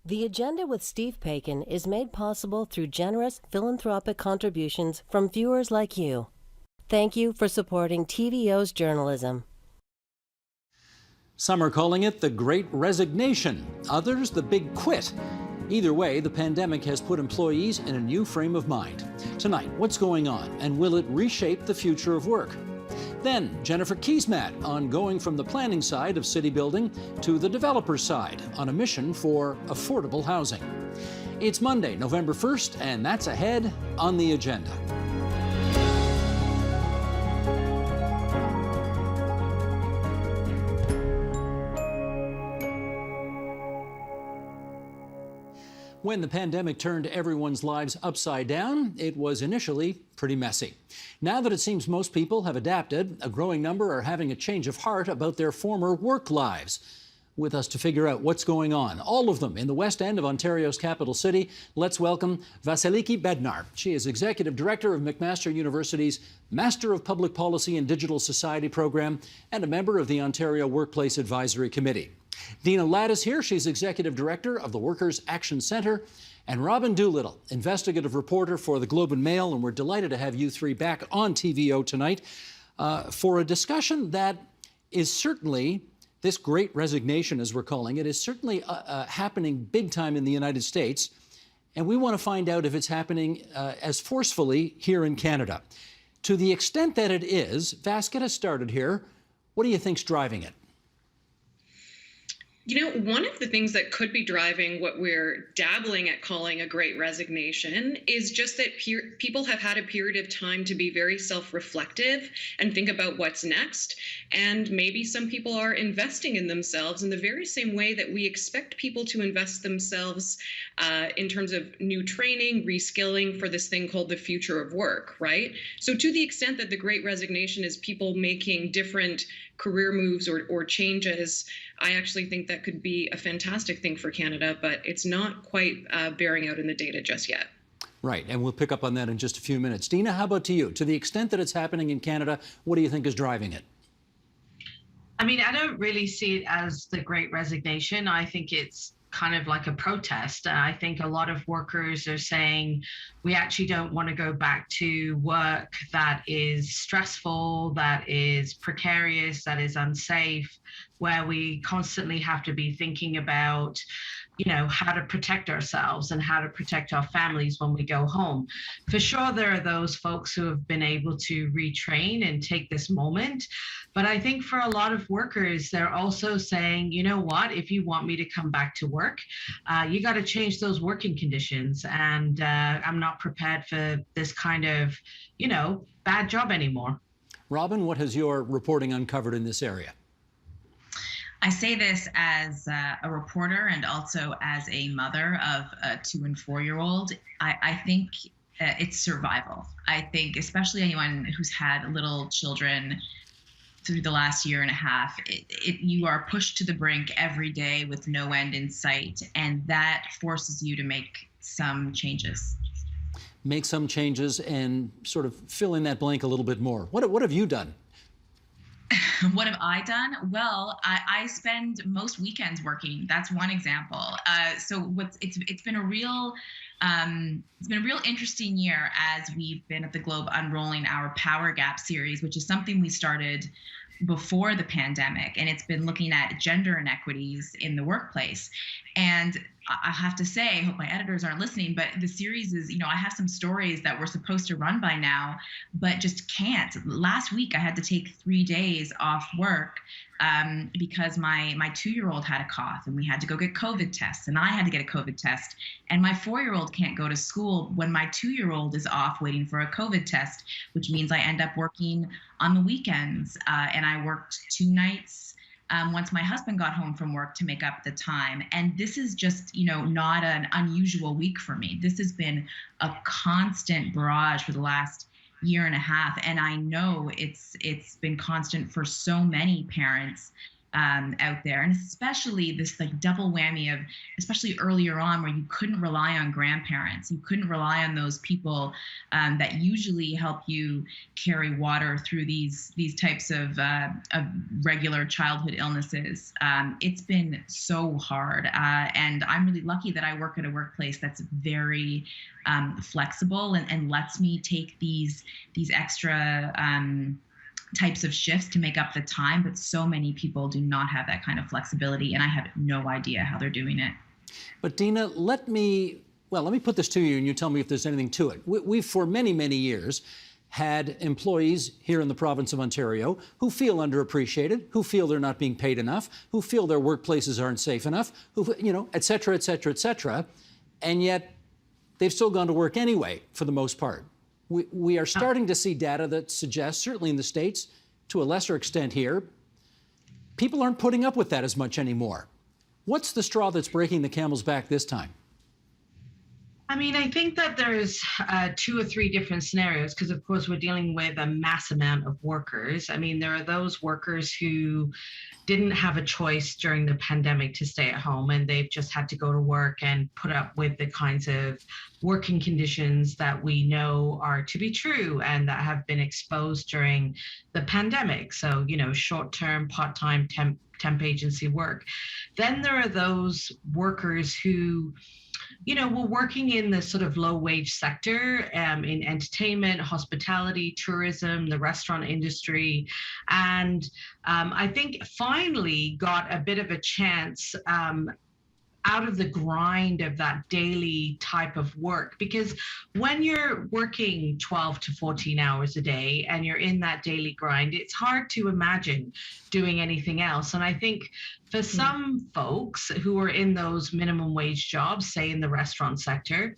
The Agenda with Steve Paikin is made possible through generous philanthropic contributions from viewers like you. Thank you for supporting TVO's journalism. Some are calling it the Great Resignation, others the Big Quit. Either way, the pandemic has put employees in a new frame of mind. Tonight, what's going on, and will it reshape the future of work? Then, Jennifer Keesmaat on going from the planning side of city building to the developer side on a mission for affordable housing. It's Monday, November 1st, and that's ahead on the agenda. When the pandemic turned everyone's lives upside down, it was initially pretty messy. Now that it seems most people have adapted, a growing number are having a change of heart about their former work lives. With us to figure out what's going on, all of them in the West End of Ontario's capital city, let's welcome Vasiliki Bednar. She is Executive Director of McMaster University's Master of Public Policy and Digital Society program and a member of the Ontario Workplace Advisory Committee. Dina Ladd is here. She's Executive Director of the Workers' Action Centre. And Robin Doolittle, investigative reporter for the Globe and Mail. And we're delighted to have you three back on TVO tonight for a discussion that is certainly, this great resignation, as we're calling it, is certainly happening big time in the United States. And we want to find out if it's happening as forcefully here in Canada. To the extent that it is, Vas, get us started here. What do you think's driving it? You know, one of the things that could be driving what we're dabbling at calling a great resignation is just that people have had a period of time to be very self-reflective and think about what's next. And maybe some people are investing in themselves in the very same way that we expect people to invest themselves in terms of new training, reskilling for this thing called the future of work, right? So to the extent that the great resignation is people making different career moves or changes, I actually think that could be a fantastic thing for Canada, but it's not quite bearing out in the data just yet. Right, and we'll pick up on that in just a few minutes. Dina, how about to you? To the extent that it's happening in Canada, what do you think is driving it? I mean, I don't really see it as the Great Resignation. I think it's kind of like a protest. I think a lot of workers are saying we actually don't want to go back to work that is stressful, that is precarious, that is unsafe, where we constantly have to be thinking about, you know, how to protect ourselves and how to protect our families when we go home. For sure, there are those folks who have been able to retrain and take this moment. But I think for a lot of workers, they're also saying, you know what, if you want me to come back to work, you got to change those working conditions. And I'm not prepared for this kind of, you know, bad job anymore. Robin, what has your reporting uncovered in this area? I say this as a reporter and also as a mother of a 2- and 4-year-old. I think it's survival. I think especially anyone who's had little children through the last year and a half, you are pushed to the brink every day with no end in sight, and that forces you to make some changes. Make some changes and sort of fill in that blank a little bit more. What have you done? What have I done? Well, I spend most weekends working. That's one example. So it's been a real interesting year as we've been at the Globe unrolling our Power Gap series, which is something we started before the pandemic, and it's been looking at gender inequities in the workplace. And I have to say, I hope my editors aren't listening, but the series is, you know, I have some stories that we're supposed to run by now, but just can't. Last week, I had to take 3 days off work because my 2-year-old had a cough and we had to go get COVID tests, and I had to get a COVID test. And my 4-year-old can't go to school when my 2-year-old is off waiting for a COVID test, which means I end up working on the weekends. And I worked 2 nights once my husband got home from work to make up the time. And this is just, you know, not an unusual week for me. This has been a constant barrage for the last year and a half. And I know it's been constant for so many parents. out there, and especially this like double whammy of, especially earlier on, where you couldn't rely on grandparents, you couldn't rely on those people that usually help you carry water through these types of regular childhood illnesses. It's been so hard, and I'm really lucky that I work at a workplace that's very flexible and lets me take these extra types of shifts to make up the time, but so many people do not have that kind of flexibility, and I have no idea how they're doing it. But Dina, let me put this to you, and you tell me if there's anything to it. We've for many, many years had employees here in the province of Ontario who feel underappreciated, who feel they're not being paid enough, who feel their workplaces aren't safe enough, who, et cetera, et cetera, et cetera, and yet they've still gone to work anyway, for the most part. We are starting to see data that suggests, certainly in the States, to a lesser extent here, people aren't putting up with that as much anymore. What's the straw that's breaking the camel's back this time? I mean, I think that there's 2 or 3 different scenarios, because of course we're dealing with a mass amount of workers. I mean, there are those workers who didn't have a choice during the pandemic to stay at home, and they've just had to go to work and put up with the kinds of working conditions that we know are to be true and that have been exposed during the pandemic. So, short-term, part-time, temp agency work. Then there are those workers who we're working in the sort of low wage sector, in entertainment, hospitality, tourism, the restaurant industry. And I think finally got a bit of a chance out of the grind of that daily type of work. Because when you're working 12 to 14 hours a day and you're in that daily grind, it's hard to imagine doing anything else. And I think for some folks who are in those minimum wage jobs, say in the restaurant sector,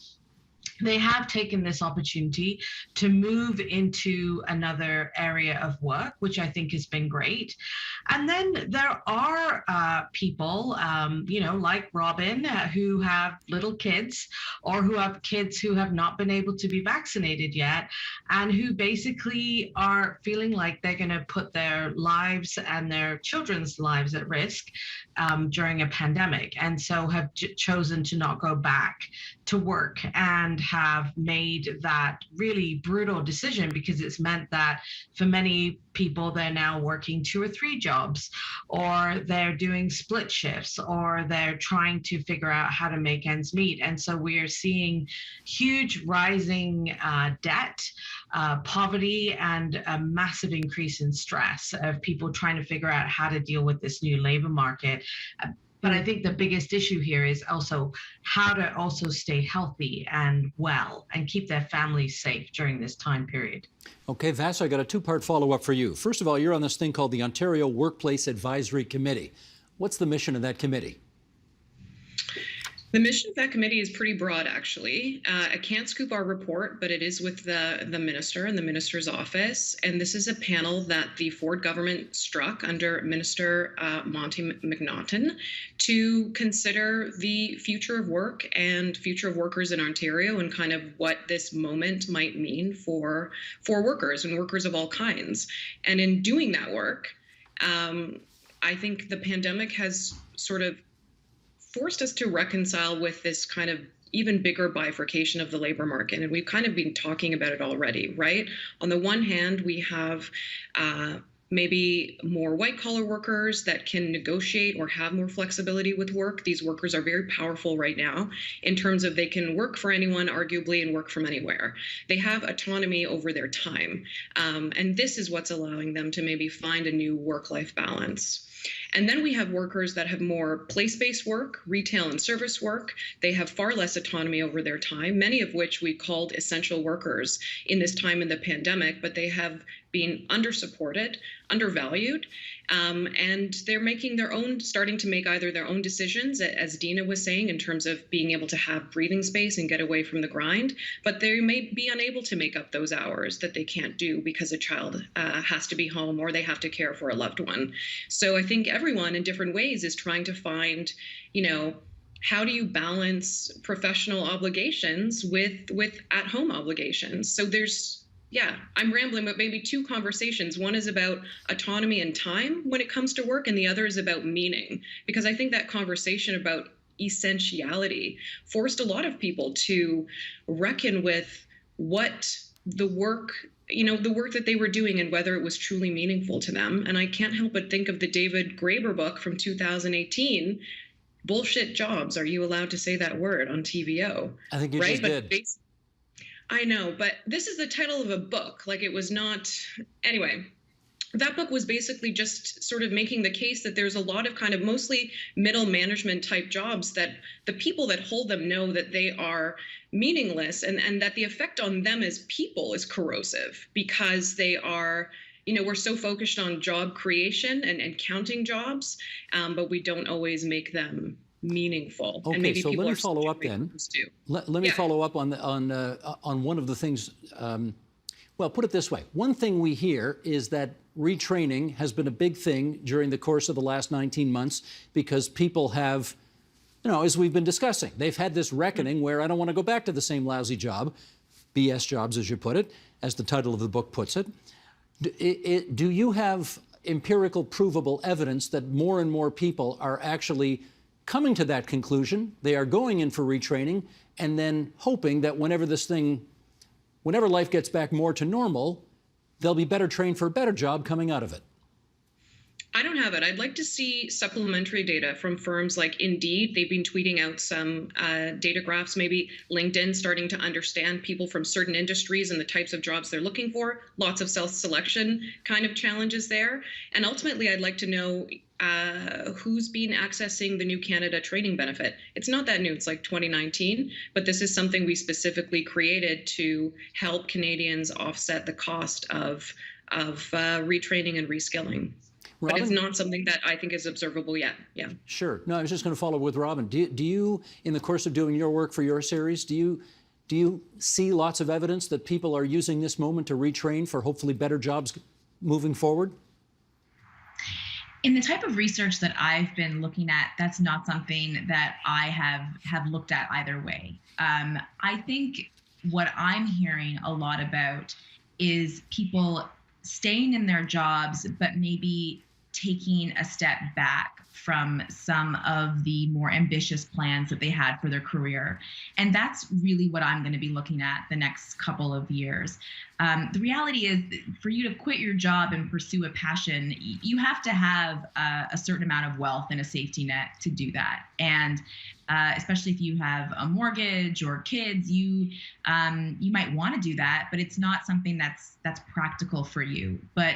they have taken this opportunity to move into another area of work, which I think has been great. And then there are people, like Robin, who have little kids or who have kids who have not been able to be vaccinated yet, and who basically are feeling like they're going to put their lives and their children's lives at risk during a pandemic, and so have chosen to not go back to work and have made that really brutal decision, because it's meant that for many people, they're now working 2 or 3 jobs, or they're doing split shifts, or they're trying to figure out how to make ends meet. And so we are seeing huge rising debt, poverty, and a massive increase in stress of people trying to figure out how to deal with this new labor market. But I think the biggest issue here is also how to also stay healthy and well and keep their families safe during this time period. Okay, Vass, I got a 2-part follow-up for you. First of all, you're on this thing called the Ontario Workplace Advisory Committee. What's the mission of that committee? The mission of that committee is pretty broad, actually. I can't scoop our report, but it is with the minister and the minister's office. And this is a panel that the Ford government struck under Minister Monty McNaughton to consider the future of work and future of workers in Ontario, and kind of what this moment might mean for workers and workers of all kinds. And in doing that work, I think the pandemic has sort of forced us to reconcile with this kind of even bigger bifurcation of the labor market. And we've kind of been talking about it already, right? On the one hand, we have maybe more white-collar workers that can negotiate or have more flexibility with work. These workers are very powerful right now in terms of they can work for anyone, arguably, and work from anywhere. They have autonomy over their time. And this is what's allowing them to maybe find a new work-life balance. And then we have workers that have more place-based work, retail and service work. They have far less autonomy over their time, many of which we called essential workers in this time in the pandemic, but they have been undersupported, undervalued, and they're making their own, starting to make either their own decisions, as Dina was saying, in terms of being able to have breathing space and get away from the grind, but they may be unable to make up those hours that they can't do because a child has to be home or they have to care for a loved one. So I think everyone in different ways is trying to find, how do you balance professional obligations with at-home obligations? So there's Yeah, I'm rambling, but maybe two conversations. One is about autonomy and time when it comes to work, and the other is about meaning. Because I think that conversation about essentiality forced a lot of people to reckon with what the work, the work that they were doing and whether it was truly meaningful to them. And I can't help but think of the David Graeber book from 2018, Bullshit Jobs. Are you allowed to say that word on TVO? I think you Right? just did. I know, but this is the title of a book. Like it was not. Anyway, that book was basically just sort of making the case that there's a lot of kind of mostly middle management type jobs that the people that hold them know that they are meaningless, and that the effect on them as people is corrosive because they are. We're so focused on job creation and counting jobs, but we don't always make them meaningful. Okay, and maybe so people let me are follow up doing then. those too. Let me Yeah. follow up on one of the things. Well, put it this way. One thing we hear is that retraining has been a big thing during the course of the last 19 months because people have, as we've been discussing, they've had this reckoning where I don't want to go back to the same lousy job, BS jobs, as you put it, as the title of the book puts it. Do you have empirical, provable evidence that more and more people are actually coming to that conclusion? They are going in for retraining and then hoping that whenever life gets back more to normal, they'll be better trained for a better job coming out of it. I don't have it. I'd like to see supplementary data from firms like Indeed. They've been tweeting out some data graphs, maybe LinkedIn starting to understand people from certain industries and the types of jobs they're looking for. Lots of self-selection kind of challenges there. And ultimately, I'd like to know who's been accessing the New Canada training benefit. It's not that new. It's like 2019, but this is something we specifically created to help Canadians offset the cost of retraining and reskilling. Robin? But it's not something that I think is observable yet. Yeah. Sure. No, I was just going to follow with Robin. Do you, in the course of doing your work for your series, do you see lots of evidence that people are using this moment to retrain for hopefully better jobs moving forward? In the type of research that I've been looking at, that's not something that I have looked at either way. I think what I'm hearing a lot about is people staying in their jobs, but maybe taking a step back from some of the more ambitious plans that they had for their career. And that's really what I'm going to be looking at the next couple of years. The reality is, for you to quit your job and pursue a passion, you have to have a certain amount of wealth and a safety net to do that. And especially if you have a mortgage or kids, you might want to do that, but it's not something that's practical for you. But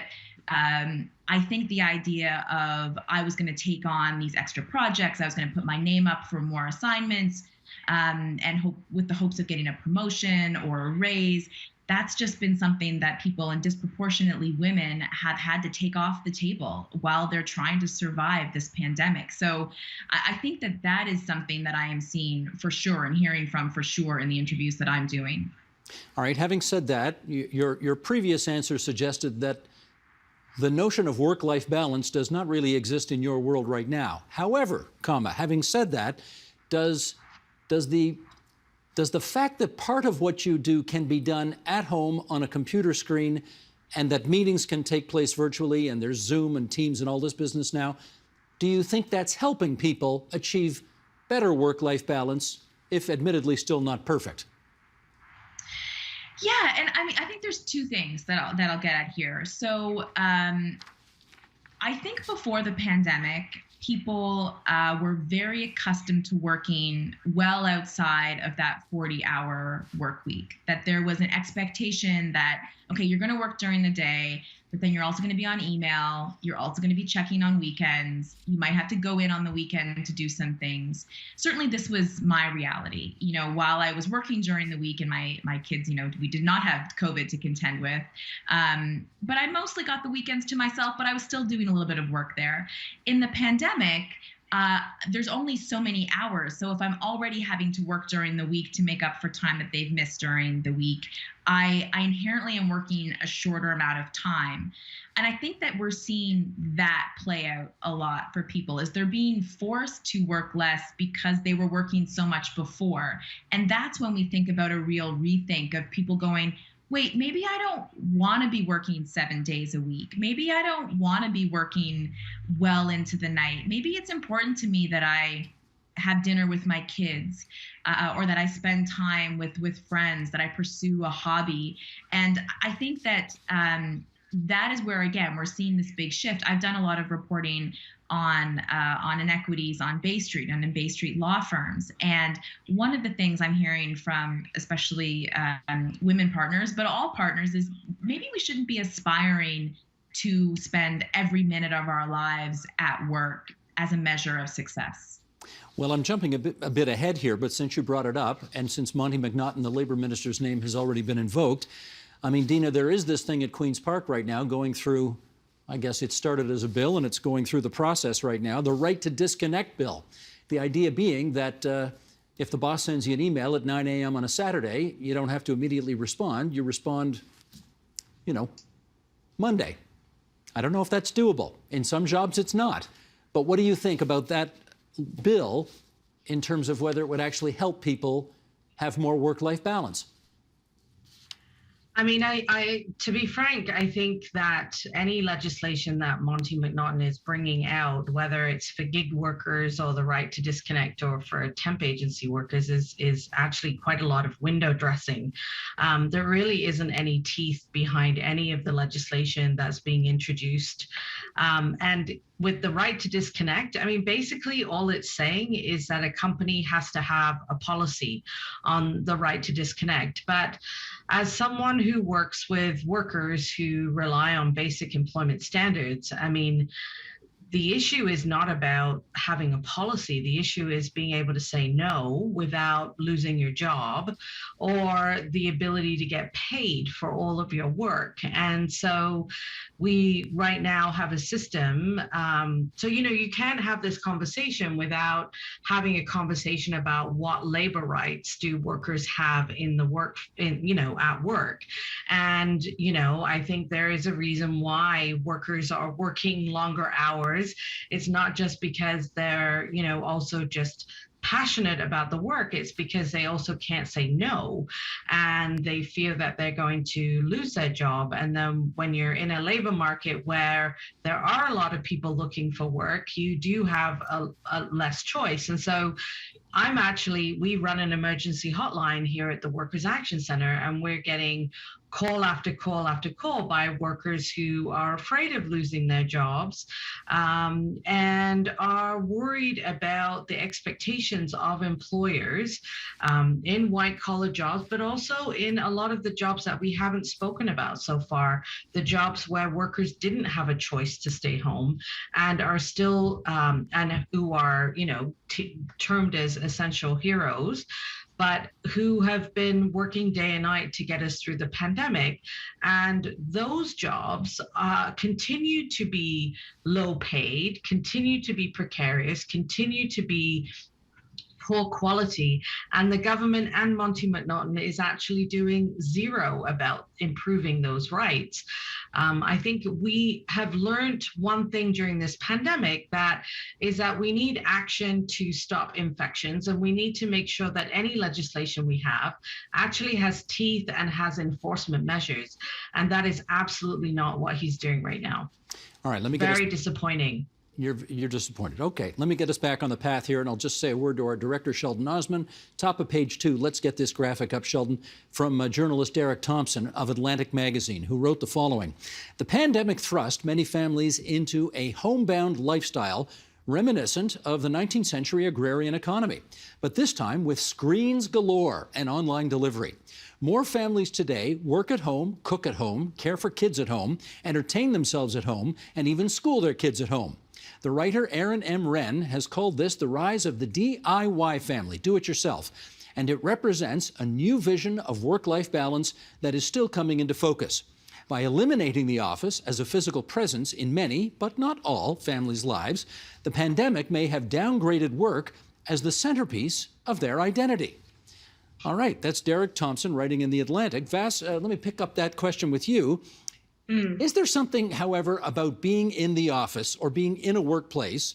I think the idea of I was going to take on these extra projects, I was going to put my name up for more assignments, and hope with the hopes of getting a promotion or a raise. That's just been something that people, and disproportionately women, have had to take off the table while they're trying to survive this pandemic. So I think that is something that I am seeing for sure and hearing from for sure in the interviews that I'm doing. All right. Having said that, your previous answer suggested that the notion of work-life balance does not really exist in your world right now. However, having said that, does the fact that part of what you do can be done at home on a computer screen and that meetings can take place virtually and there's Zoom and Teams and all this business now, do you think that's helping people achieve better work-life balance, if admittedly still not perfect? Yeah, and I mean, I think there's two things that I'll get at here. So I think before the pandemic, people were very accustomed to working well outside of that 40-hour work week, that there was an expectation that, okay, you're going to work during the day, but then you're also going to be on email. You're also going to be checking on weekends. You might have to go in on the weekend to do some things. Certainly, this was my reality. While I was working during the week and my kids, we did not have COVID to contend with. But I mostly got the weekends to myself, but I was still doing a little bit of work there. In the pandemic, there's only so many hours. So if I'm already having to work during the week to make up for time that they've missed during the week, I inherently am working a shorter amount of time. And I think that we're seeing that play out a lot for people, is they're being forced to work less because they were working so much before. And that's when we think about a real rethink of people going, wait, maybe I don't want to be working 7 days a week. Maybe I don't want to be working well into the night. Maybe it's important to me that I have dinner with my kids, or that I spend time with friends, that I pursue a hobby. And I think that that is where, again, we're seeing this big shift. I've done a lot of reporting on inequities on Bay Street and in Bay Street law firms. And one of the things I'm hearing from especially women partners, but all partners, is maybe we shouldn't be aspiring to spend every minute of our lives at work as a measure of success. Well, I'm jumping a bit ahead here, but since you brought it up, and since Monty McNaughton, the Labour Minister's name, has already been invoked, I mean, Dina, there is this thing at Queen's Park right now going through, I guess it started as a bill and it's going through the process right now, the right to disconnect bill. The idea being that if the boss sends you an email at 9 a.m. on a Saturday, you don't have to immediately respond. You respond, Monday. I don't know if that's doable. In some jobs, it's not. But what do you think about that bill in terms of whether it would actually help people have more work-life balance? I mean, I to be frank, I think that any legislation that Monty McNaughton is bringing out, whether it's for gig workers or the right to disconnect or for temp agency workers, is actually quite a lot of window dressing. There really isn't any teeth behind any of the legislation that's being introduced. And with the right to disconnect, I mean, basically all it's saying is that a company has to have a policy on the right to disconnect. But as someone who works with workers who rely on basic employment standards, I mean, the issue is not about having a policy. The issue is being able to say no without losing your job, or the ability to get paid for all of your work. And so we right now have a system. So, you can't have this conversation without having a conversation about what labor rights do workers have in the work, at work. And, I think there is a reason why workers are working longer hours. It's not just because they're, also just passionate about the work. It's because they also can't say no, and they fear that they're going to lose their job. And then when you're in a labor market where there are a lot of people looking for work, you do have a less choice. And so we run an emergency hotline here at the Workers Action Center, and we're getting call after call after call by workers who are afraid of losing their jobs, and are worried about the expectations of employers in white collar jobs, but also in a lot of the jobs that we haven't spoken about so far, the jobs where workers didn't have a choice to stay home and are still, and who are, termed as essential heroes, but who have been working day and night to get us through the pandemic. And those jobs continue to be low paid, continue to be precarious, continue to be poor quality, and the government and Monty McNaughton is actually doing zero about improving those rights. I think we have learned one thing during this pandemic, that we need action to stop infections, and we need to make sure that any legislation we have actually has teeth and has enforcement measures, and that is absolutely not what he's doing right now. All right, let me get very disappointing. You're disappointed. Okay, let me get us back on the path here, and I'll just say a word to our director, Sheldon Osman. Top of page 2. Let's get this graphic up, Sheldon, from journalist Derek Thompson of Atlantic Magazine, who wrote the following. The pandemic thrust many families into a homebound lifestyle reminiscent of the 19th century agrarian economy, but this time with screens galore and online delivery. More families today work at home, cook at home, care for kids at home, entertain themselves at home, and even school their kids at home. The writer Aaron M. Wren has called this the rise of the DIY family, do-it-yourself, and it represents a new vision of work-life balance that is still coming into focus. By eliminating the office as a physical presence in many, but not all, families' lives, the pandemic may have downgraded work as the centerpiece of their identity. All right, that's Derek Thompson writing in The Atlantic. Vass, let me pick up that question with you. Is there something, however, about being in the office or being in a workplace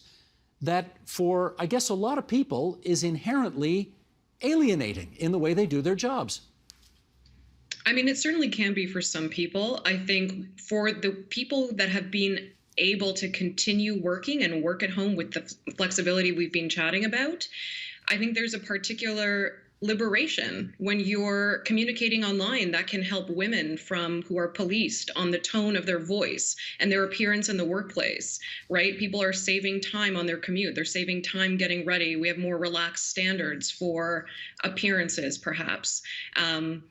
that for, I guess, a lot of people is inherently alienating in the way they do their jobs? I mean, it certainly can be for some people. I think for the people that have been able to continue working and work at home with the flexibility we've been chatting about, I think there's a particular liberation when you're communicating online that can help women from who are policed on the tone of their voice and their appearance in the workplace, right? People are saving time on their commute. They're saving time getting ready. We have more relaxed standards for appearances, perhaps. And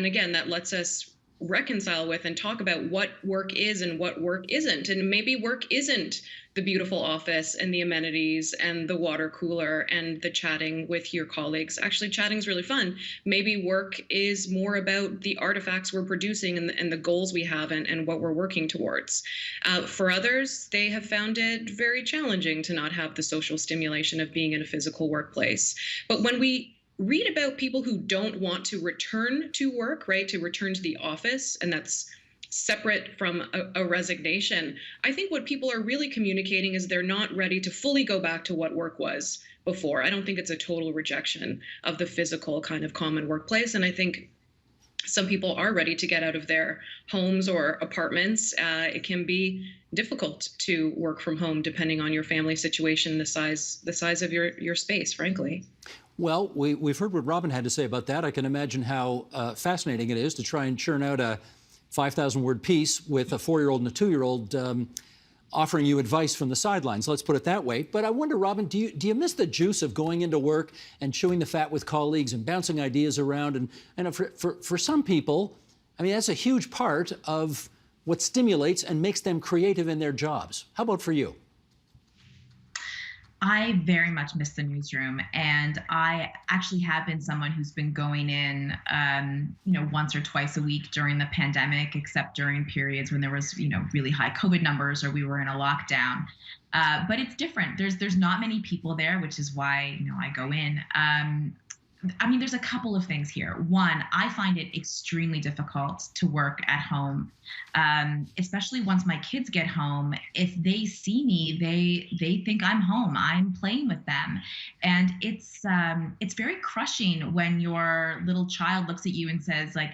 again, that lets us reconcile with and talk about what work is and what work isn't. And maybe work isn't the beautiful office and the amenities and the water cooler and the chatting with your colleagues. Actually, chatting is really fun. Maybe work is more about the artifacts we're producing and the goals we have and what we're working towards. For others, they have found it very challenging to not have the social stimulation of being in a physical workplace. But when we read about people who don't want to return to work, right, to return to the office, and that's separate from a resignation, I think what people are really communicating is they're not ready to fully go back to what work was before. I don't think it's a total rejection of the physical kind of common workplace. And I think some people are ready to get out of their homes or apartments. It can be difficult to work from home depending on your family situation, the size of your space, frankly. Well, we've heard what Robin had to say about that. I can imagine how fascinating it is to try and churn out a 5,000-word piece with a 4-year-old and a 2-year-old offering you advice from the sidelines. Let's put it that way. But I wonder, Robin, do you miss the juice of going into work and chewing the fat with colleagues and bouncing ideas around? And for some people, I mean, that's a huge part of what stimulates and makes them creative in their jobs. How about for you? I very much miss the newsroom, and I actually have been someone who's been going in, once or twice a week during the pandemic, except during periods when there was, really high COVID numbers or we were in a lockdown. But it's different. There's not many people there, which is why, I go in. I mean, there's a couple of things here. One, I find it extremely difficult to work at home, especially once my kids get home. If they see me, they think I'm home. I'm playing with them, and it's very crushing when your little child looks at you and says, like,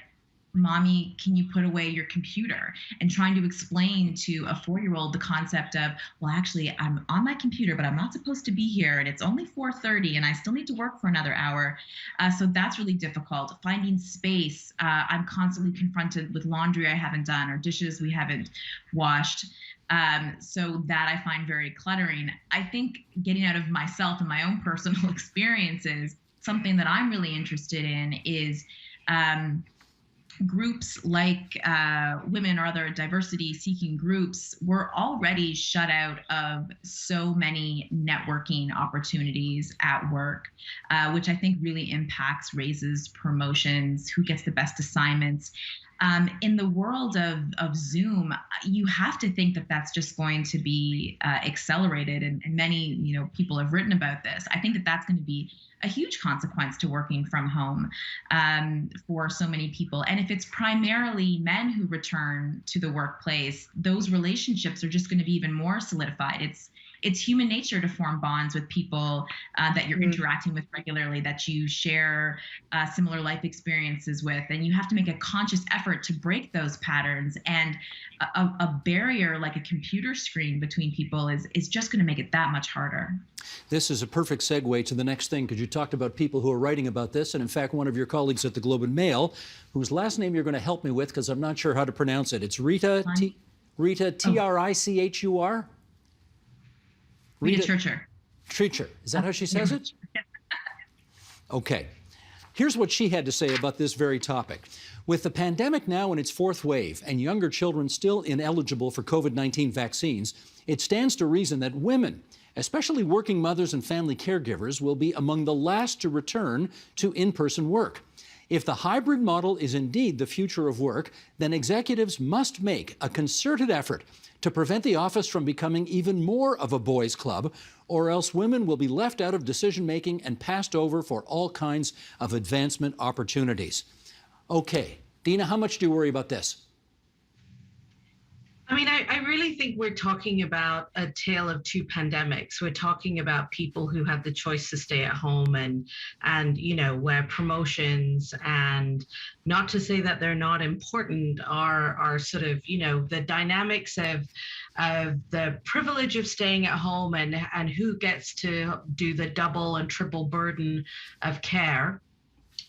"Mommy, can you put away your computer?" And trying to explain to a 4-year-old the concept of, well, actually, I'm on my computer, but I'm not supposed to be here, and it's only 4:30, and I still need to work for another hour. So that's really difficult. Finding space. I'm constantly confronted with laundry I haven't done or dishes we haven't washed. So that I find very cluttering. I think getting out of myself and my own personal experiences, something that I'm really interested in is groups like women or other diversity-seeking groups were already shut out of so many networking opportunities at work, which I think really impacts raises, promotions, who gets the best assignments. In the world of Zoom, you have to think that that's just going to be accelerated, and many people have written about this. I think that that's going to be a huge consequence to working from home for so many people. And if it's primarily men who return to the workplace, those relationships are just going to be even more solidified. It's human nature to form bonds with people that you're interacting with regularly, that you share similar life experiences with, and you have to make a conscious effort to break those patterns. And a barrier like a computer screen between people is just going to make it that much harder. This is a perfect segue to the next thing, because you talked about people who are writing about this, and in fact, one of your colleagues at the Globe and Mail, whose last name you're going to help me with because I'm not sure how to pronounce it. It's Rita Trichur. Rita Trichur. Is that how she says it? Okay. Here's what she had to say about this very topic. With the pandemic now in its 4th wave and younger children still ineligible for COVID-19 vaccines, it stands to reason that women, especially working mothers and family caregivers, will be among the last to return to in-person work. If the hybrid model is indeed the future of work, then executives must make a concerted effort to prevent the office from becoming even more of a boys' club, or else women will be left out of decision-making and passed over for all kinds of advancement opportunities. Okay, Dina, how much do you worry about this? I mean, I really think we're talking about a tale of two pandemics. We're talking about people who had the choice to stay at home and where promotions, and not to say that they're not important, are sort of, the dynamics of the privilege of staying at home and who gets to do the double and triple burden of care.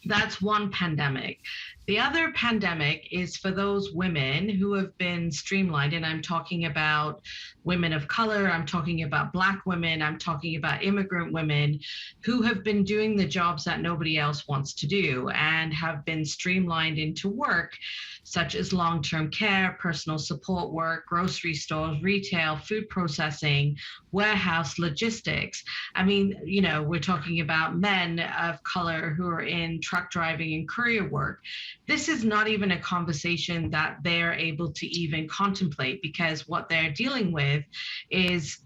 That's one pandemic. The other pandemic is for those women who have been streamlined, and I'm talking about women of color, I'm talking about Black women, I'm talking about immigrant women who have been doing the jobs that nobody else wants to do and have been streamlined into work, such as long-term care, personal support work, grocery stores, retail, food processing, warehouse, logistics. I mean, we're talking about men of color who are in truck driving and courier work. This is not even a conversation that they're able to even contemplate, because what they're dealing with is,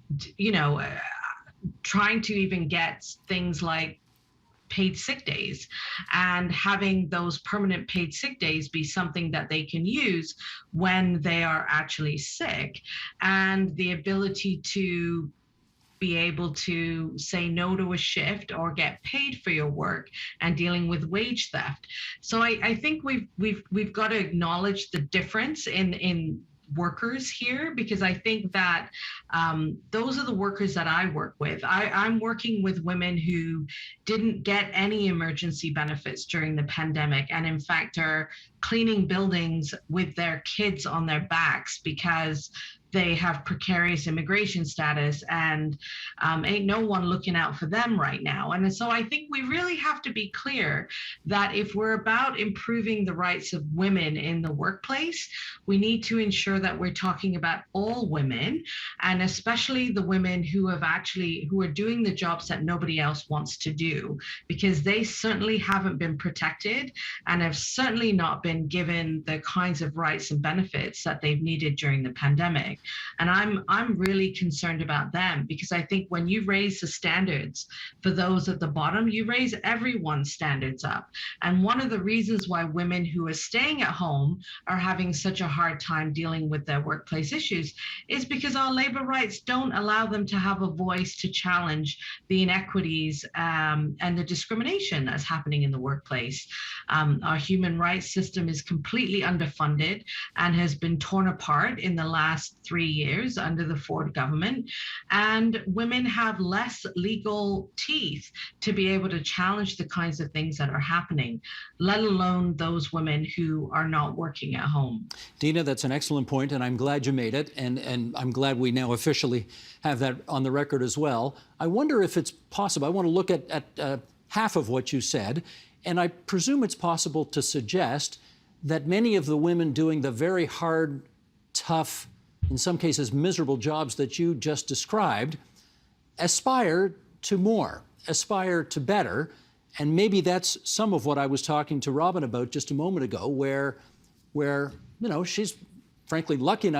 trying to even get things like paid sick days, and having those permanent paid sick days be something that they can use when they are actually sick, and the ability to be able to say no to a shift or get paid for your work, and dealing with wage theft. So I think we've got to acknowledge the difference in workers here, because I think that those are the workers that I work with. I'm working with women who didn't get any emergency benefits during the pandemic, and in fact are cleaning buildings with their kids on their backs because they have precarious immigration status, and ain't no one looking out for them right now. And so I think we really have to be clear that if we're about improving the rights of women in the workplace, we need to ensure that we're talking about all women, and especially the women who are doing the jobs that nobody else wants to do, because they certainly haven't been protected and have certainly not been given the kinds of rights and benefits that they've needed during the pandemic. And I'm really concerned about them, because I think when you raise the standards for those at the bottom, you raise everyone's standards up. And one of the reasons why women who are staying at home are having such a hard time dealing with their workplace issues is because our labor rights don't allow them to have a voice to challenge the inequities and the discrimination that's happening in the workplace. Our human rights system is completely underfunded and has been torn apart in the last 3 years under the Ford government, and women have less legal teeth to be able to challenge the kinds of things that are happening, let alone those women who are not working at home. Dina, that's an excellent point, and I'm glad you made it, and I'm glad we now officially have that on the record as well. I wonder if it's possible, I want to look at half of what you said, and I presume it's possible to suggest that many of the women doing the very hard, tough, in some cases miserable jobs that you just described aspire to more, aspire to better. And maybe that's some of what I was talking to Robin about just a moment ago, where she's frankly lucky and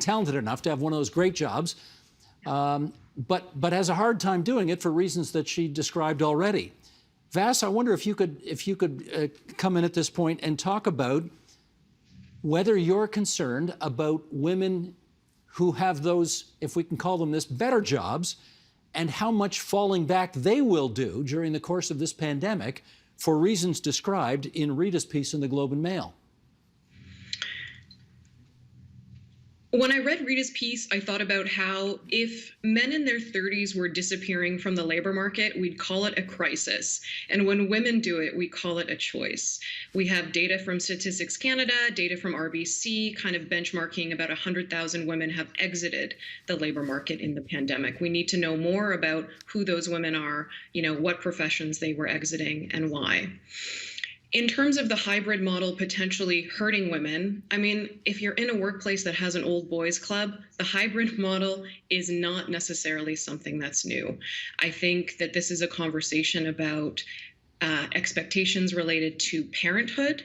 talented enough to have one of those great jobs, but has a hard time doing it for reasons that she described already. Vas, I wonder if you could come in at this point and talk about whether you're concerned about women who have those, if we can call them this, better jobs, and how much falling back they will do during the course of this pandemic for reasons described in Rita's piece in the Globe and Mail. When I read Rita's piece, I thought about how if men in their 30s were disappearing from the labor market, we'd call it a crisis. And when women do it, we call it a choice. We have data from Statistics Canada, data from RBC, kind of benchmarking about 100,000 women have exited the labor market in the pandemic. We need to know more about who those women are, what professions they were exiting and why. In terms of the hybrid model potentially hurting women, I mean, if you're in a workplace that has an old boys club, the hybrid model is not necessarily something that's new. I think that this is a conversation about expectations related to parenthood.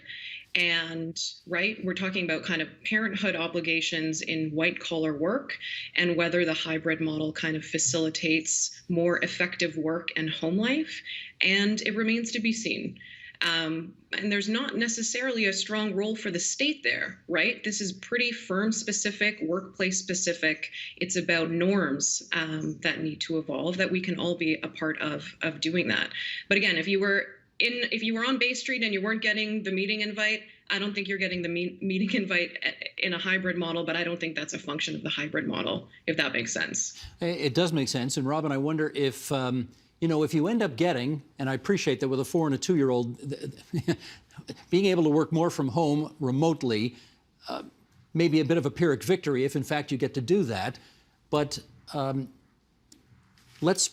And we're talking about kind of parenthood obligations in white collar work, and whether the hybrid model kind of facilitates more effective work and home life. And it remains to be seen. And there's not necessarily a strong role for the state there, right? This is pretty firm specific, workplace specific. It's about norms that need to evolve, that we can all be a part of doing that. But again, if you were on Bay Street and you weren't getting the meeting invite, I don't think you're getting the meeting invite in a hybrid model, but I don't think that's a function of the hybrid model, if that makes sense. It does make sense. And Robin, I wonder if, if you end up getting, and I appreciate that with a 4 and a 2-year-old, being able to work more from home remotely may be a bit of a Pyrrhic victory if in fact you get to do that. But let's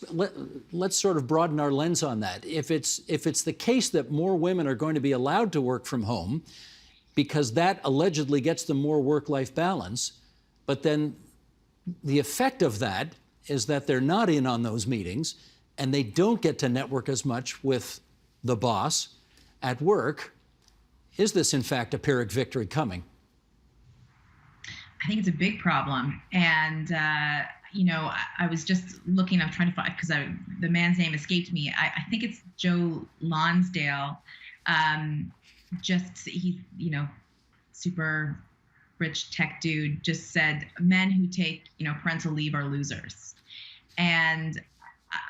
sort of broaden our lens on that. If it's the case that more women are going to be allowed to work from home because that allegedly gets them more work-life balance, but then the effect of that is that they're not in on those meetings and they don't get to network as much with the boss at work, is this in fact a Pyrrhic victory coming? I think it's a big problem. And I was just looking, I'm trying to find, because the man's name escaped me. I think it's Joe Lonsdale. He's, super rich tech dude, just said men who take, parental leave are losers. And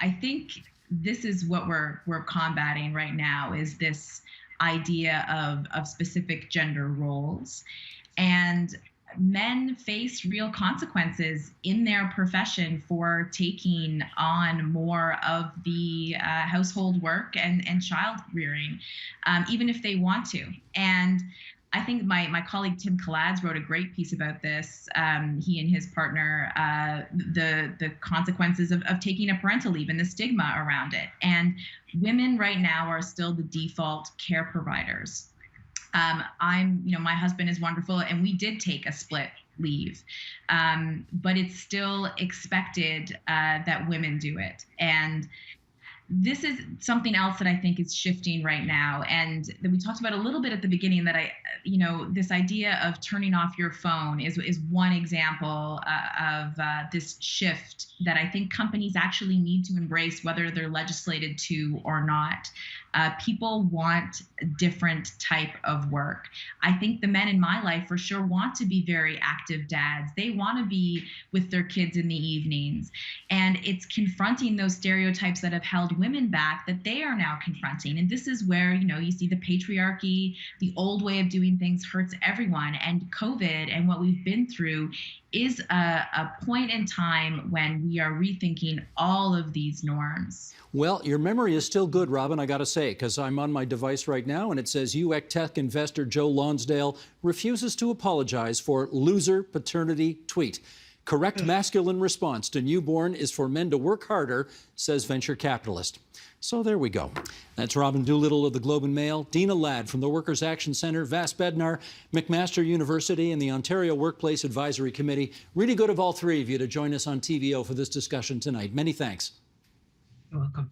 I think this is what we're combating right now, is this idea of specific gender roles. And men face real consequences in their profession for taking on more of the household work and child rearing, even if they want to. And I think my colleague Tim Kalad's wrote a great piece about this. He and his partner, the consequences of taking a parental leave and the stigma around it. And women right now are still the default care providers. My husband is wonderful, and we did take a split leave, but it's still expected that women do it. And this is something else that I think is shifting right now. And that we talked about a little bit at the beginning, that this idea of turning off your phone is one example of this shift that I think companies actually need to embrace, whether they're legislated to or not. People want a different type of work. I think the men in my life for sure want to be very active dads. They want to be with their kids in the evenings. And it's confronting those stereotypes that have held women back that they are now confronting. And this is where, you see the patriarchy, the old way of doing things hurts everyone. And COVID and what we've been through is a point in time when we are rethinking all of these norms. Well, your memory is still good, Robin, I got to say, because I'm on my device right now and it says UX tech investor Joe Lonsdale refuses to apologize for loser paternity tweet. Correct masculine response to newborn is for men to work harder, says venture capitalist. So there we go. That's Robin Doolittle of the Globe and Mail, Dina Ladd from the Workers' Action Centre, Vas Bednar, McMaster University, and the Ontario Workplace Advisory Committee. Really good of all three of you to join us on TVO for this discussion tonight. Many thanks. You're welcome.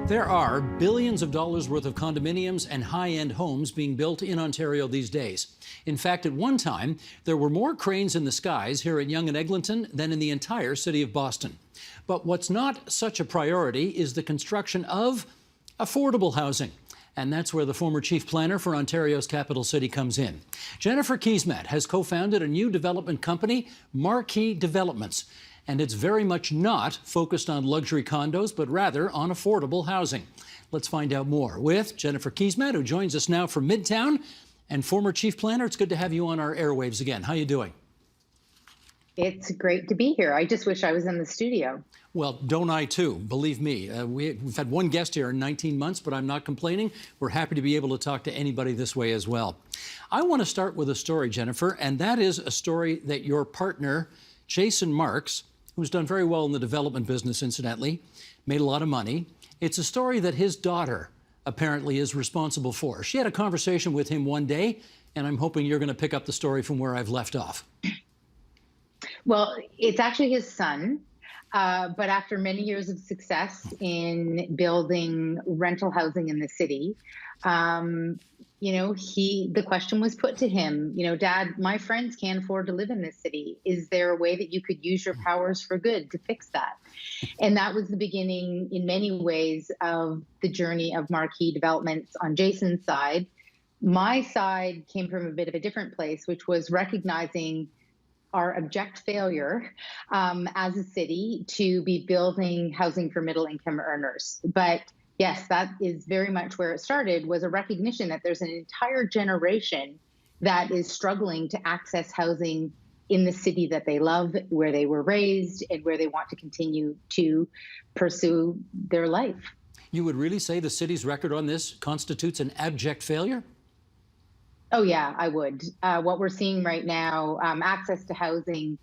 There are billions of dollars worth of condominiums and high-end homes being built in Ontario these days. In fact, at one time, there were more cranes in the skies here at Yonge and Eglinton than in the entire city of Boston. But what's not such a priority is the construction of affordable housing. And that's where the former chief planner for Ontario's capital city comes in. Jennifer Keesmaat has co-founded a new development company, Marquee Developments. And it's very much not focused on luxury condos, but rather on affordable housing. Let's find out more with Jennifer Keesmaat, who joins us now from Midtown, and former chief planner. It's good to have you on our airwaves again. How are you doing? It's great to be here. I just wish I was in the studio. Well, don't I too, believe me. We've had one guest here in 19 months, but I'm not complaining. We're happy to be able to talk to anybody this way as well. I want to start with a story, Jennifer, and that is a story that your partner, Jason Marks, who's done very well in the development business, incidentally, made a lot of money. It's a story that his daughter apparently is responsible for. She had a conversation with him one day, and I'm hoping you're going to pick up the story from where I've left off. Well, it's actually his son. But after many years of success in building rental housing in the city, the question was put to him, Dad, my friends can't afford to live in this city. Is there a way that you could use your powers for good to fix that? And that was the beginning, in many ways, of the journey of Marquee Developments on Jason's side. My side came from a bit of a different place, which was recognizing our abject failure as a city to be building housing for middle income earners. But yes, that is very much where it started, was a recognition that there's an entire generation that is struggling to access housing in the city that they love, where they were raised, and where they want to continue to pursue their life. You would really say the city's record on this constitutes an abject failure? Oh, yeah, I would. What we're seeing right now, access to housing,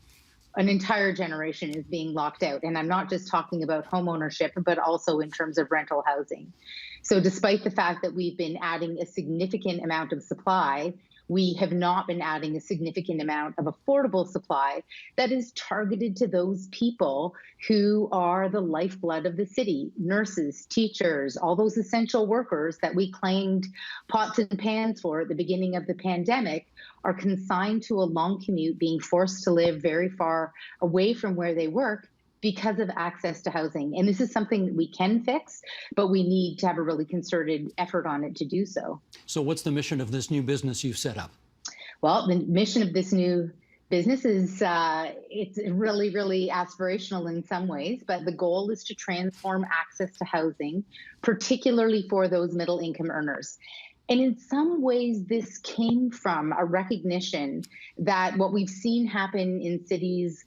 an entire generation is being locked out. And I'm not just talking about home ownership, but also in terms of rental housing. So despite the fact that we've been adding a significant amount of supply, we have not been adding a significant amount of affordable supply that is targeted to those people who are the lifeblood of the city: nurses, teachers, all those essential workers that we claimed pots and pans for at the beginning of the pandemic are consigned to a long commute, being forced to live very far away from where they work because of access to housing. And this is something that we can fix, but we need to have a really concerted effort on it to do so. So what's the mission of this new business you've set up? Well, the mission of this new business is it's really, really aspirational in some ways, but the goal is to transform access to housing, particularly for those middle income earners. And in some ways, this came from a recognition that what we've seen happen in cities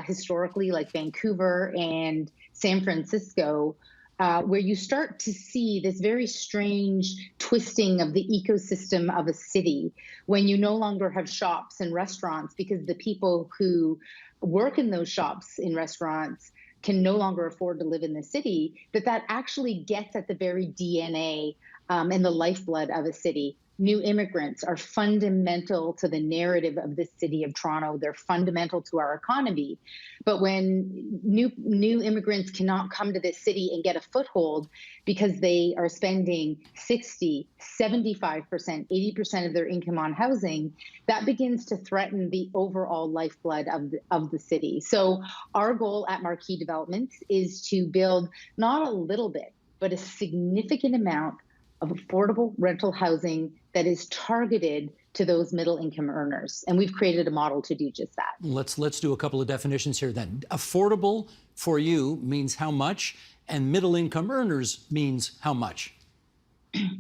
historically, like Vancouver and San Francisco, where you start to see this very strange twisting of the ecosystem of a city when you no longer have shops and restaurants because the people who work in those shops and restaurants can no longer afford to live in the city, that actually gets at the very DNA and the lifeblood of a city. New immigrants are fundamental to the narrative of the city of Toronto. They're fundamental to our economy. But when new immigrants cannot come to this city and get a foothold because they are spending 60, 75%, 80% of their income on housing, that begins to threaten the overall lifeblood of the city. So our goal at Marquee Developments is to build not a little bit, but a significant amount of affordable rental housing that is targeted to those middle income earners. And we've created a model to do just that. Let's do a couple of definitions here then. Affordable for you means how much, and middle income earners means how much?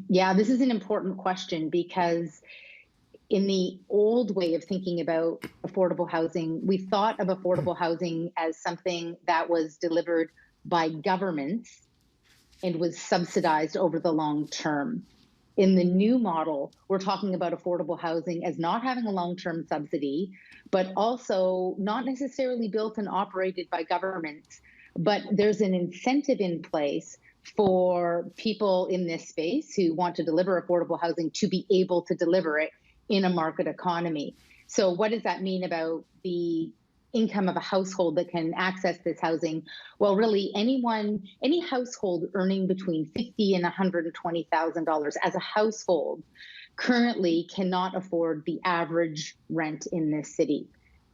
Yeah, this is an important question because in the old way of thinking about affordable housing, we thought of affordable housing as something that was delivered by governments and was subsidized over the long term. In the new model, we're talking about affordable housing as not having a long-term subsidy, but also not necessarily built and operated by governments, but there's an incentive in place for people in this space who want to deliver affordable housing to be able to deliver it in a market economy. So what does that mean about the income of a household that can access this housing? Well, really, any household earning between $50,000 and $120,000 as a household currently cannot afford the average rent in this city.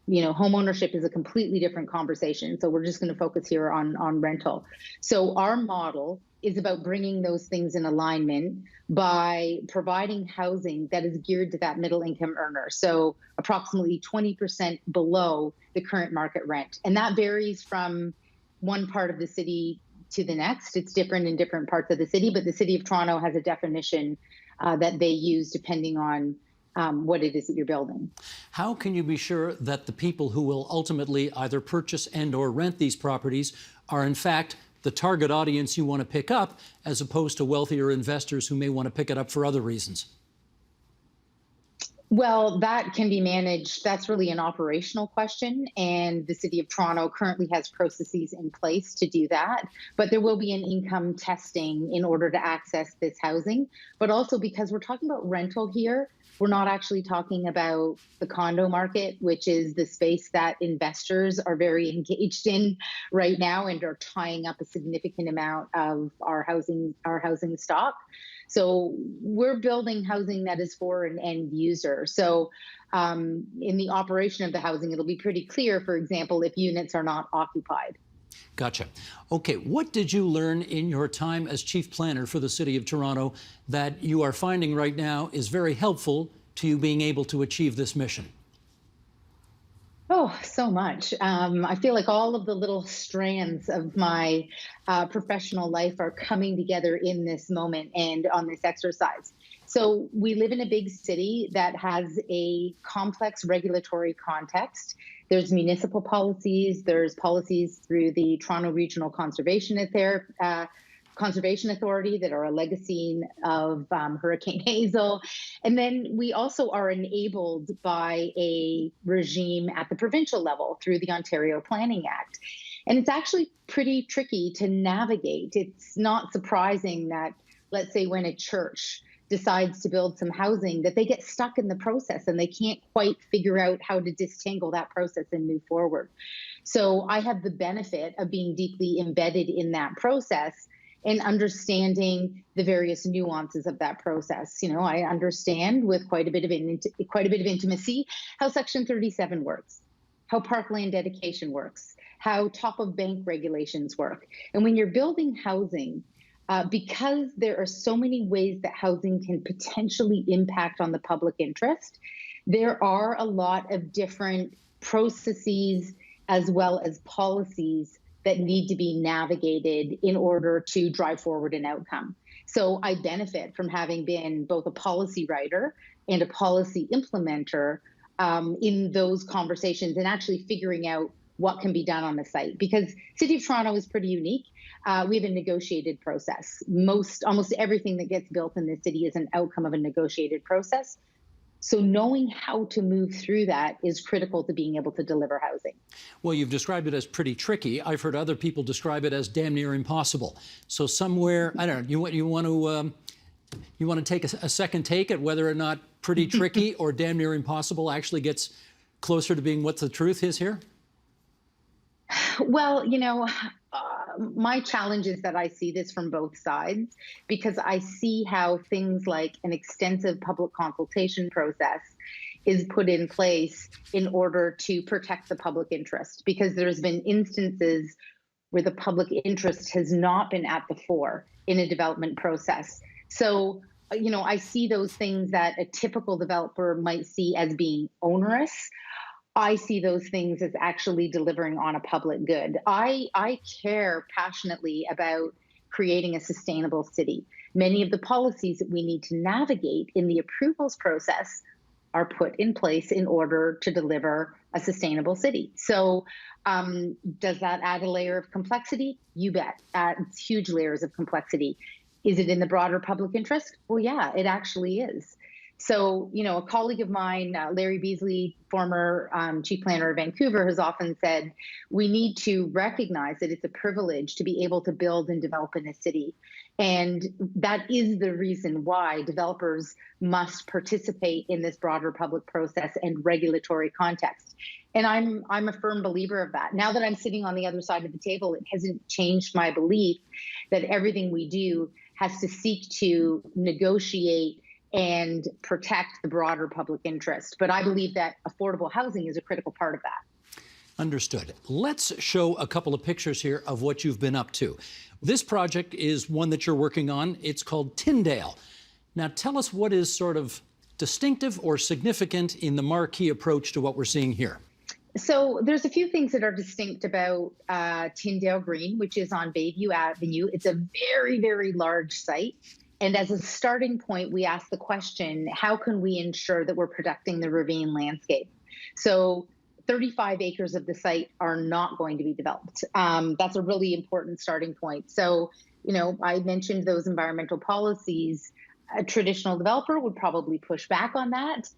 Home ownership is a completely different conversation. So we're just going to focus here on rental. So our model is about bringing those things in alignment by providing housing that is geared to that middle income earner. So approximately 20% below the current market rent. And that varies from one part of the city to the next. It's different in different parts of the city, but the City of Toronto has a definition that they use depending on what it is that you're building. How can you be sure that the people who will ultimately either purchase and or rent these properties are in fact the target audience you want to pick up, as opposed to wealthier investors who may want to pick it up for other reasons? Well, that can be managed. That's really an operational question, and the City of Toronto currently has processes in place to do that. But there will be an income testing in order to access this housing. But also, because we're talking about rental here, We're not actually talking about the condo market, which is the space that investors are very engaged in right now and are tying up a significant amount of our housing stock. So we're building housing that is for an end user. So in the operation of the housing, it'll be pretty clear, for example, if units are not occupied. Gotcha. Okay, what did you learn in your time as chief planner for the City of Toronto that you are finding right now is very helpful to you being able to achieve this mission? Oh, so much. I feel like all of the little strands of my professional life are coming together in this moment and on this exercise. So we live in a big city that has a complex regulatory context. There's municipal policies, there's policies through the Toronto Regional Conservation Authority that are a legacy of Hurricane Hazel. And then we also are enabled by a regime at the provincial level through the Ontario Planning Act. And it's actually pretty tricky to navigate. It's not surprising that, let's say, when a church decides to build some housing, that they get stuck in the process and they can't quite figure out how to disentangle that process and move forward. So I have the benefit of being deeply embedded in that process and understanding the various nuances of that process. You know, I understand with quite a bit of intimacy how Section 37 works, how parkland dedication works, how top of bank regulations work. And when you're building housing, because there are so many ways that housing can potentially impact on the public interest, there are a lot of different processes as well as policies that need to be navigated in order to drive forward an outcome. So I benefit from having been both a policy writer and a policy implementer in those conversations and actually figuring out what can be done on the site. Because City of Toronto is pretty unique. We have a negotiated process. Almost everything that gets built in the city is an outcome of a negotiated process. So knowing how to move through that is critical to being able to deliver housing. Well, you've described it as pretty tricky. I've heard other people describe it as damn near impossible. So somewhere, I don't know, you want to take a second take at whether or not pretty tricky or damn near impossible actually gets closer to being what the truth is here? Well, you know, my challenge is that I see this from both sides because I see how things like an extensive public consultation process is put in place in order to protect the public interest, because there's been instances where the public interest has not been at the fore in a development process. So, you know, I see those things that a typical developer might see as being onerous. I see those things as actually delivering on a public good. I care passionately about creating a sustainable city. Many of the policies that we need to navigate in the approvals process are put in place in order to deliver a sustainable city. So does that add a layer of complexity? You bet. Adds huge layers of complexity. Is it in the broader public interest? Well, yeah, it actually is. So, you know, a colleague of mine, Larry Beasley, former chief planner of Vancouver, has often said, we need to recognize that it's a privilege to be able to build and develop in a city. And that is the reason why developers must participate in this broader public process and regulatory context. And I'm a firm believer of that. Now that I'm sitting on the other side of the table, it hasn't changed my belief that everything we do has to seek to negotiate and protect the broader public interest. But I believe that affordable housing is a critical part of that. Understood. Let's show a couple of pictures here of what you've been up to. This project is one that you're working on. It's called Tyndale. Now tell us what is sort of distinctive or significant in the marquee approach to what we're seeing here. So there's a few things that are distinct about Tyndale Green, which is on Bayview Avenue. It's a very, very large site. And as a starting point, we asked the question, how can we ensure that we're protecting the ravine landscape? So 35 acres of the site are not going to be developed. That's a really important starting point. So, you know, I mentioned those environmental policies. A traditional developer would probably push back on that.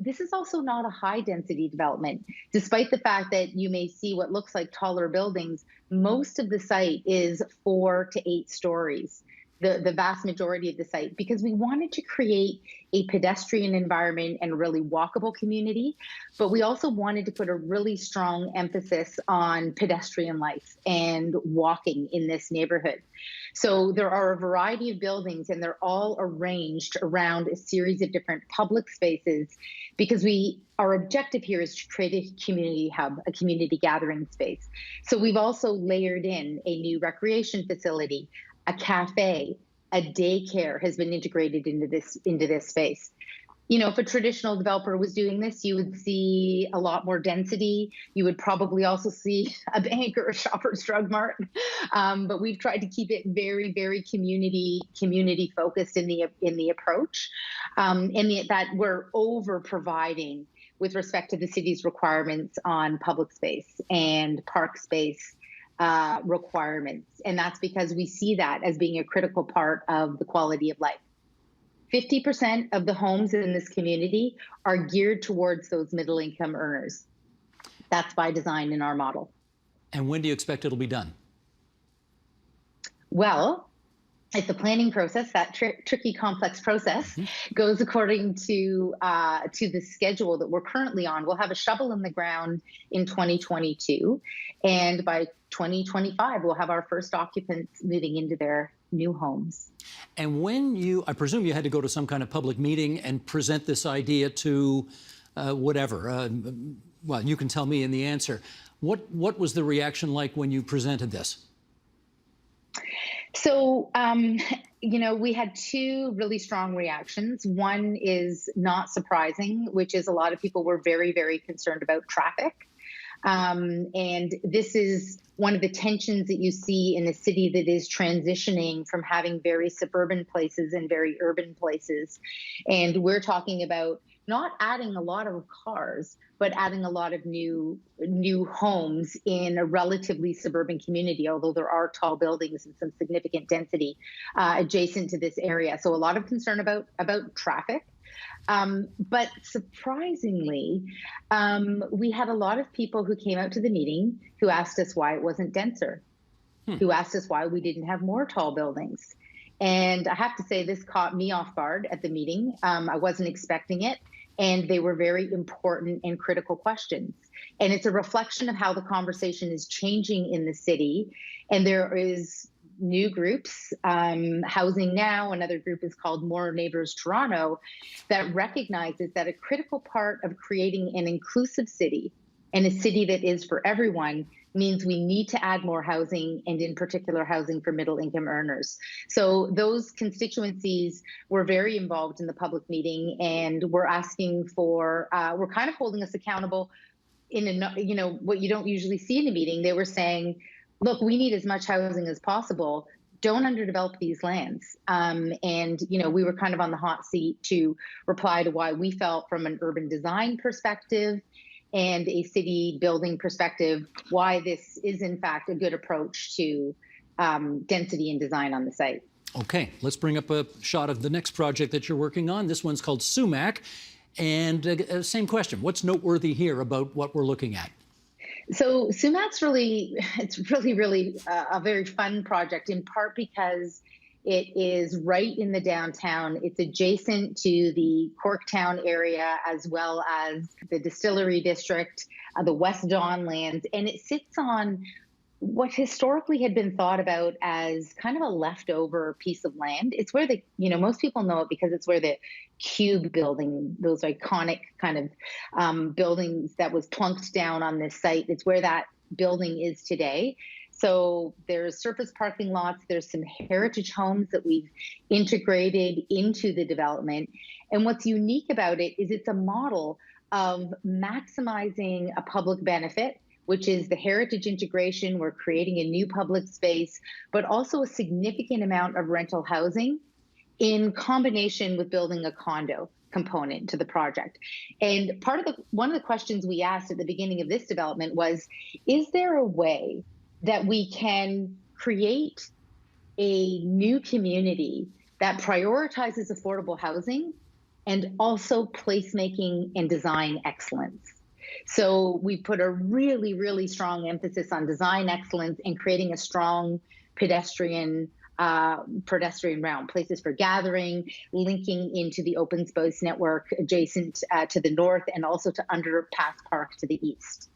This is also not a high density development. Despite the fact that you may see what looks like taller buildings, most of the site is 4 to 8 stories. the vast majority of the site, because we wanted to create a pedestrian environment and a really walkable community, but we also wanted to put a really strong emphasis on pedestrian life and walking in this neighborhood. So there are a variety of buildings, and they're all arranged around a series of different public spaces, because our objective here is to create a community hub, a community gathering space. So we've also layered in a new recreation facility, a cafe, a daycare has been integrated into this space. You know, if a traditional developer was doing this, you would see a lot more density. You would probably also see a bank or a Shoppers Drug Mart. But we've tried to keep it very, very community focused in the approach, that we're over providing with respect to the city's requirements on public space and park space requirements. And that's because we see that as being a critical part of the quality of life. 50% of the homes in this community are geared towards those middle income earners. That's by design in our model. And when do you expect it'll be done? Well, it's a planning process. That tricky, complex process goes according to the schedule that we're currently on. We'll have a shovel in the ground in 2022, and by 2025, we'll have our first occupants moving into their new homes. And I presume you had to go to some kind of public meeting and present this idea to whatever. Well, you can tell me in the answer. What was the reaction like when you presented this? So, we had two really strong reactions. One is not surprising, which is a lot of people were very, very concerned about traffic. And this is one of the tensions that you see in a city that is transitioning from having very suburban places and very urban places. And we're talking about not adding a lot of cars, but adding a lot of new homes in a relatively suburban community, although there are tall buildings and some significant density adjacent to this area. So a lot of concern about traffic. But surprisingly, we had a lot of people who came out to the meeting who asked us why it wasn't denser, who asked us why we didn't have more tall buildings. And I have to say, this caught me off guard at the meeting. I wasn't expecting it. And they were very important and critical questions. And it's a reflection of how the conversation is changing in the city. And there is new groups, Housing Now, another group is called More Neighbors Toronto, that recognizes that a critical part of creating an inclusive city and a city that is for everyone means we need to add more housing, and in particular housing for middle income earners. So those constituencies were very involved in the public meeting, and we're asking for, we're kind of holding us accountable in what you don't usually see in a meeting. They were saying, look, we need as much housing as possible. Don't underdevelop these lands. And we were kind of on the hot seat to reply to why we felt from an urban design perspective and a city building perspective, why this is in fact a good approach to density and design on the site. Okay, let's bring up a shot of the next project that you're working on. This one's called Sumac. And same question, what's noteworthy here about what we're looking at? So Sumac's really a very fun project, in part because it is right in the downtown. It's adjacent to the Corktown area, as well as the Distillery District, the West Don lands, and it sits on what historically had been thought about as kind of a leftover piece of land. It's where most people know it because it's where the Cube building, those iconic kind of buildings that was plunked down on this site, it's where that building is today. So there's surface parking lots, there's some heritage homes that we've integrated into the development. And what's unique about it is it's a model of maximizing a public benefit, which is the heritage integration. We're creating a new public space, but also a significant amount of rental housing in combination with building a condo component to the project. And one of the questions we asked at the beginning of this development was, is there a way that we can create a new community that prioritizes affordable housing and also placemaking and design excellence? So we put a really, really strong emphasis on design excellence and creating a strong pedestrian pedestrian realm, places for gathering, linking into the open space network adjacent to the north, and also to Underpass Park to the east.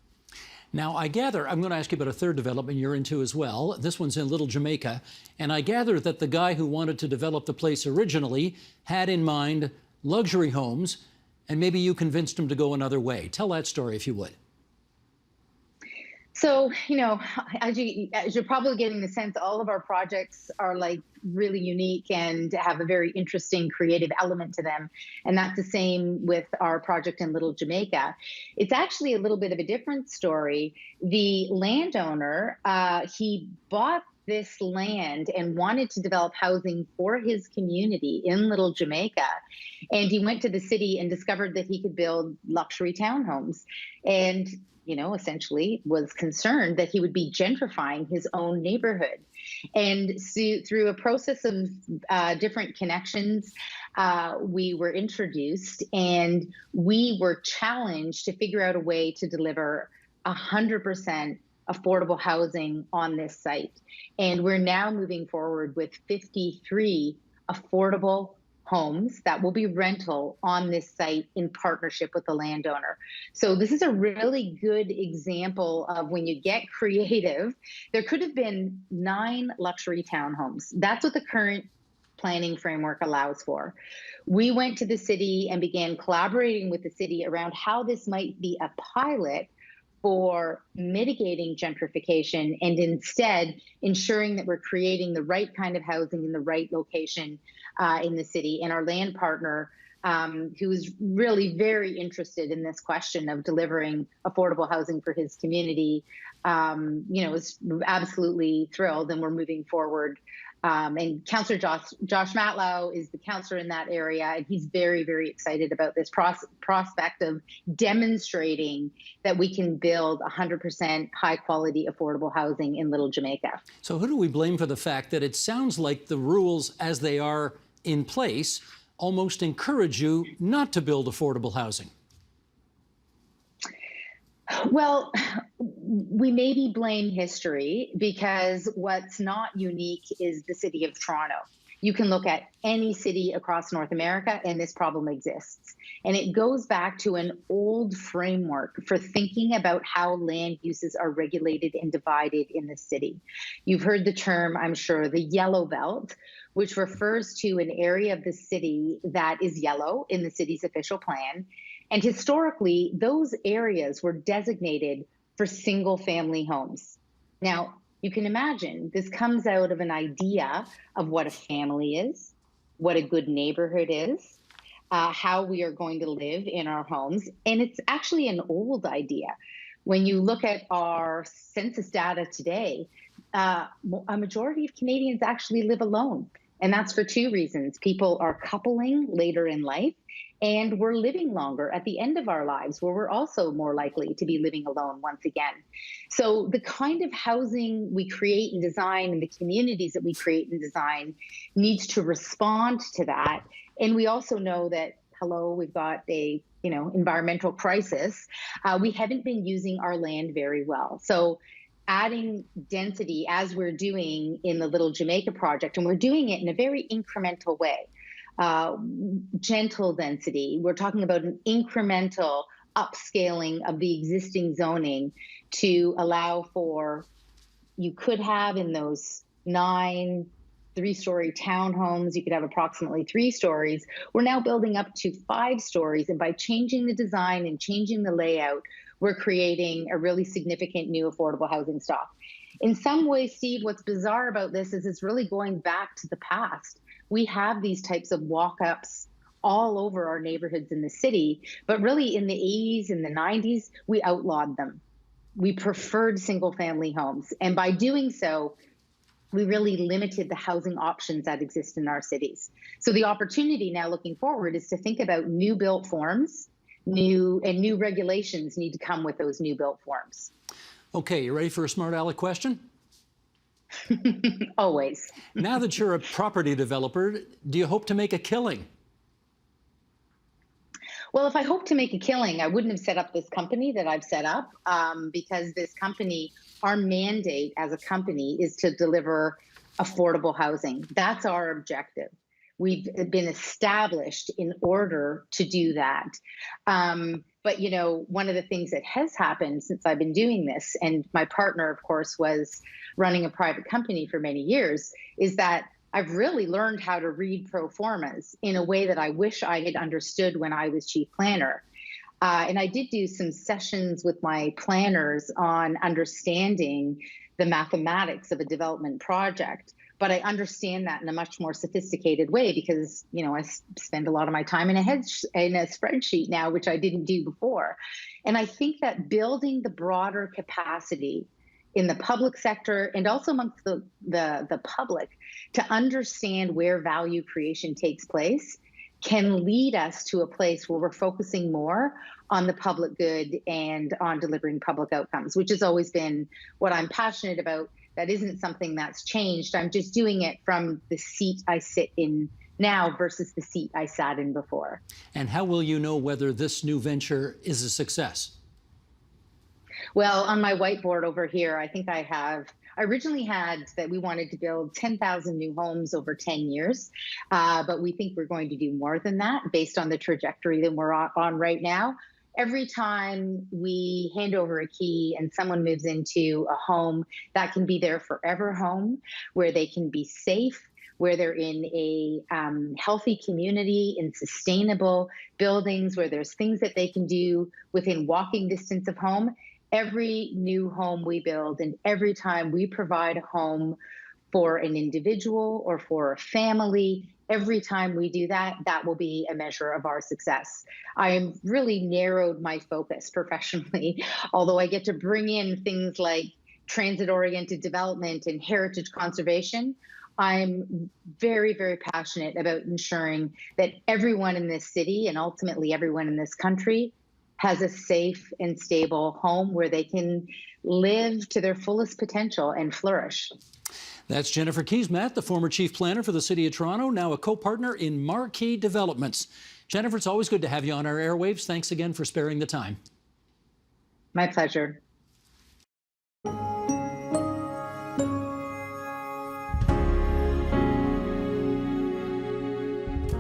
Now, I gather, I'm going to ask you about a third development you're into as well. This one's in Little Jamaica. And I gather that the guy who wanted to develop the place originally had in mind luxury homes, and maybe you convinced him to go another way. Tell that story, if you would. So, as you're probably getting the sense, all of our projects are like really unique and have a very interesting creative element to them. And that's the same with our project in Little Jamaica. It's actually a little bit of a different story. The landowner, he bought this land and wanted to develop housing for his community in Little Jamaica. And he went to the city and discovered that he could build luxury townhomes. And essentially was concerned that he would be gentrifying his own neighborhood. And so through a process of different connections, we were introduced and we were challenged to figure out a way to deliver 100% affordable housing on this site. And we're now moving forward with 53 affordable homes that will be rental on this site in partnership with the landowner. So this is a really good example of when you get creative. There could have been 9 luxury townhomes. That's what the current planning framework allows for. We went to the city and began collaborating with the city around how this might be a pilot for mitigating gentrification and instead ensuring that we're creating the right kind of housing in the right location in the city. And our land partner, who is really very interested in this question of delivering affordable housing for his community, is absolutely thrilled, and we're moving forward. And Councillor Josh Matlow is the councillor in that area, and he's very, very excited about this prospect of demonstrating that we can build 100% high-quality, affordable housing in Little Jamaica. So who do we blame for the fact that it sounds like the rules as they are in place almost encourage you not to build affordable housing? Well, we maybe blame history, because what's not unique is the city of Toronto. You can look at any city across North America and this problem exists. And it goes back to an old framework for thinking about how land uses are regulated and divided in the city. You've heard the term, I'm sure, the yellow belt, which refers to an area of the city that is yellow in the city's official plan. And historically, those areas were designated for single family homes. Now, you can imagine this comes out of an idea of what a family is, what a good neighborhood is, how we are going to live in our homes. And it's actually an old idea. When you look at our census data today, a majority of Canadians actually live alone. And that's for 2 reasons. People are coupling later in life, and we're living longer at the end of our lives, where we're also more likely to be living alone once again. So the kind of housing we create and design and the communities that we create and design needs to respond to that. And we also know that, we've got a environmental crisis. We haven't been using our land very well. So adding density, as we're doing in the Little Jamaica project, and we're doing it in a very incremental way. Gentle density. We're talking about an incremental upscaling of the existing zoning to allow for, you could have in those 9 3-story townhomes, you could have approximately 3 stories. We're now building up to 5 stories. And by changing the design and changing the layout, we're creating a really significant new affordable housing stock. In some ways, Steve, what's bizarre about this is it's really going back to the past. We have these types of walk-ups all over our neighborhoods in the city, but really in the 80s and the 90s, we outlawed them. We preferred single-family homes. And by doing so, we really limited the housing options that exist in our cities. So the opportunity now looking forward is to think about new built forms, new regulations need to come with those new built forms. Okay, you ready for a smart aleck question? Always. Now that you're a property developer, do you hope to make a killing? Well, if I hope to make a killing, I wouldn't have set up this company that I've set up, because this company, our mandate as a company is to deliver affordable housing. That's our objective. We've been established in order to do that. But, one of the things that has happened since I've been doing this, and my partner, of course, was running a private company for many years, is that I've really learned how to read pro formas in a way that I wish I had understood when I was chief planner. And I did do some sessions with my planners on understanding the mathematics of a development project. But I understand that in a much more sophisticated way because, I spend a lot of my time in a spreadsheet now, which I didn't do before. And I think that building the broader capacity in the public sector and also amongst the public to understand where value creation takes place can lead us to a place where we're focusing more on the public good and on delivering public outcomes, which has always been what I'm passionate about. That isn't something that's changed. I'm just doing it from the seat I sit in now versus the seat I sat in before. And how will you know whether this new venture is a success? Well, on my whiteboard over here, I think I originally had that we wanted to build 10,000 new homes over 10 years, but we think we're going to do more than that based on the trajectory that we're on right now. Every time we hand over a key and someone moves into a home, that can be their forever home, where they can be safe, where they're in a healthy community, in sustainable buildings, where there's things that they can do within walking distance of home. Every new home we build and every time we provide a home for an individual or for a family, every time we do that, that will be a measure of our success. I have really narrowed my focus professionally, although I get to bring in things like transit-oriented development and heritage conservation. I'm very, very passionate about ensuring that everyone in this city and ultimately everyone in this country has a safe and stable home where they can live to their fullest potential and flourish. That's Jennifer Keesmaat, the former chief planner for the City of Toronto, now a co-partner in Marquee Developments. Jennifer, it's always good to have you on our airwaves. Thanks again for sparing the time. My pleasure.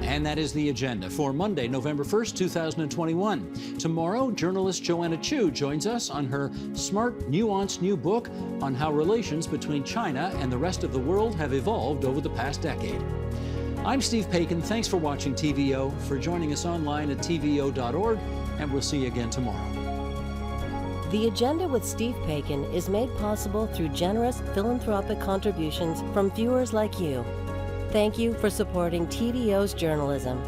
And that is the agenda for Monday, November 1st, 2021. Tomorrow, journalist Joanna Chu joins us on her smart, nuanced new book on how relations between China and the rest of the world have evolved over the past decade. I'm Steve Paikin. Thanks for watching TVO, for joining us online at tvo.org, and we'll see you again tomorrow. The Agenda with Steve Paikin is made possible through generous philanthropic contributions from viewers like you. Thank you for supporting TVO's journalism.